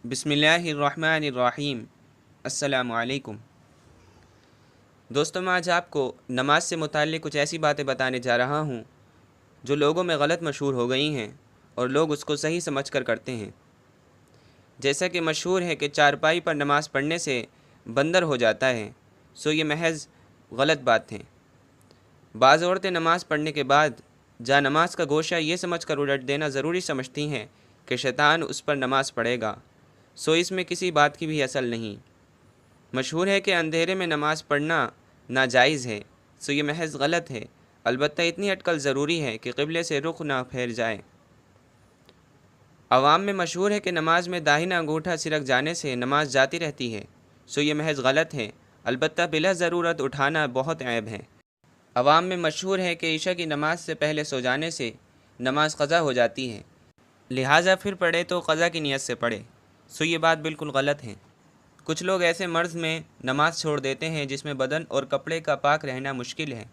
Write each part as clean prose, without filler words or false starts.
बिस्मिल्लाहिर्रहमानिर्रहीम। अस्सलामु अलैकुम। दोस्तों, मैं आज आपको नमाज से मुताल्लिक़ कुछ ऐसी बातें बताने जा रहा हूँ जो लोगों में गलत मशहूर हो गई हैं और लोग उसको सही समझकर करते हैं। जैसा कि मशहूर है कि चारपाई पर नमाज़ पढ़ने से बंदर हो जाता है, सो ये महज गलत बात है। बाज़ औरतें नमाज़ पढ़ने के बाद जा नमाज का गोशा ये समझ कर उलट देना ज़रूरी समझती हैं कि शैतान उस पर नमाज़ पढ़ेगा, सो इसमें किसी बात की भी असल नहीं। मशहूर है कि अंधेरे में नमाज़ पढ़ना नाजायज़ है, सो ये महज गलत है। अलबत्ता इतनी अटकल ज़रूरी है कि क़िबले से रुख ना फेर जाए। अवाम में मशहूर है कि नमाज में दाहिना अंगूठा सिरक जाने से नमाज जाती रहती है, सो ये महज गलत है। अलबत्ता बिला ज़रूरत उठाना बहुत ऐब है। अवाम में मशहूर है कि ईशा की नमाज से पहले सो जाने से नमाज क़ज़ा हो जाती है, लिहाजा फिर पढ़े तो क़ज़ा की नीयत से पढ़े, सो ये बात बिल्कुल गलत है। कुछ लोग ऐसे मर्ज़ में नमाज छोड़ देते हैं जिसमें बदन और कपड़े का पाक रहना मुश्किल है,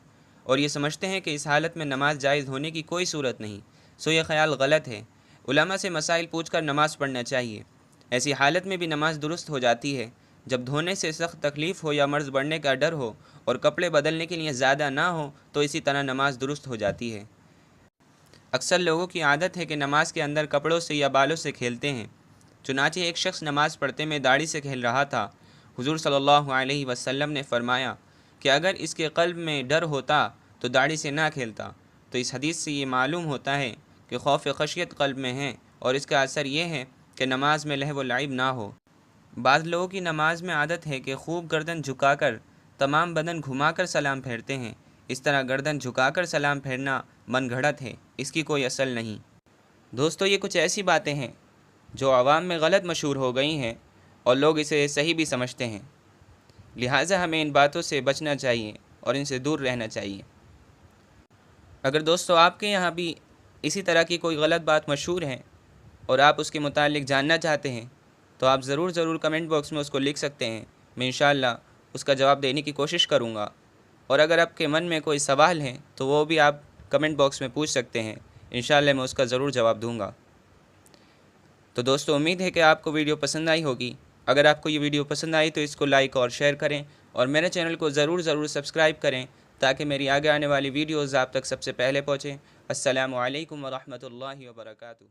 और ये समझते हैं कि इस हालत में नमाज जायज़ होने की कोई सूरत नहीं, सो ये ख्याल गलत है। उलमा से मसाइल पूछकर नमाज़ पढ़ना चाहिए। ऐसी हालत में भी नमाज दुरुस्त हो जाती है जब धोने से सख्त तकलीफ़ हो या मर्ज़ बढ़ने का डर हो और कपड़े बदलने के लिए ज़्यादा ना हो, तो इसी तरह नमाज दुरुस्त हो जाती है। अक्सर लोगों की आदत है कि नमाज के अंदर कपड़ों से या बालों से खेलते हैं। चुनांचे एक शख्स नमाज़ पढ़ते में दाढ़ी से खेल रहा था। हुज़ूर सल्लल्लाहु अलैहि वसल्लम ने फरमाया कि अगर इसके क़ल्ब में डर होता तो दाढ़ी से ना खेलता। तो इस हदीस से ये मालूम होता है कि खौफ ख़शियत क़ल्ब में है, और इसका असर ये है कि नमाज में लहव व लाइब ना हो। बाज़ लोगों की नमाज में आदत है कि खूब गर्दन झुकाकर तमाम बदन घुमाकर सलाम फेरते हैं। इस तरह गर्दन झुकाकर सलाम फेरना मन घड़त है, इसकी कोई असल नहीं। दोस्तों, ये कुछ ऐसी बातें हैं जो आवाम में गलत मशहूर हो गई हैं और लोग इसे सही भी समझते हैं। लिहाजा हमें इन बातों से बचना चाहिए और इनसे दूर रहना चाहिए। अगर दोस्तों आपके यहाँ भी इसी तरह की कोई गलत बात मशहूर है और आप उसके मुतालिक जानना चाहते हैं, तो आप ज़रूर कमेंट बॉक्स में उसको लिख सकते हैं। मैं इंशाअल्लाह उसका जवाब देने की कोशिश करूँगा। और अगर आपके मन में कोई सवाल है तो वो भी आप कमेंट बॉक्स में पूछ सकते हैं। इंशाअल्लाह मैं उसका ज़रूर जवाब दूँगा। तो दोस्तों, उम्मीद है कि आपको वीडियो पसंद आई होगी। अगर आपको ये वीडियो पसंद आई तो इसको लाइक और शेयर करें, और मेरे चैनल को ज़रूर सब्सक्राइब करें ताकि मेरी आगे आने वाली वीडियोज़ आप तक सबसे पहले पहुँचें। अस्सलामु अलैकुम व रहमतुल्लाहि व बरकातुहू।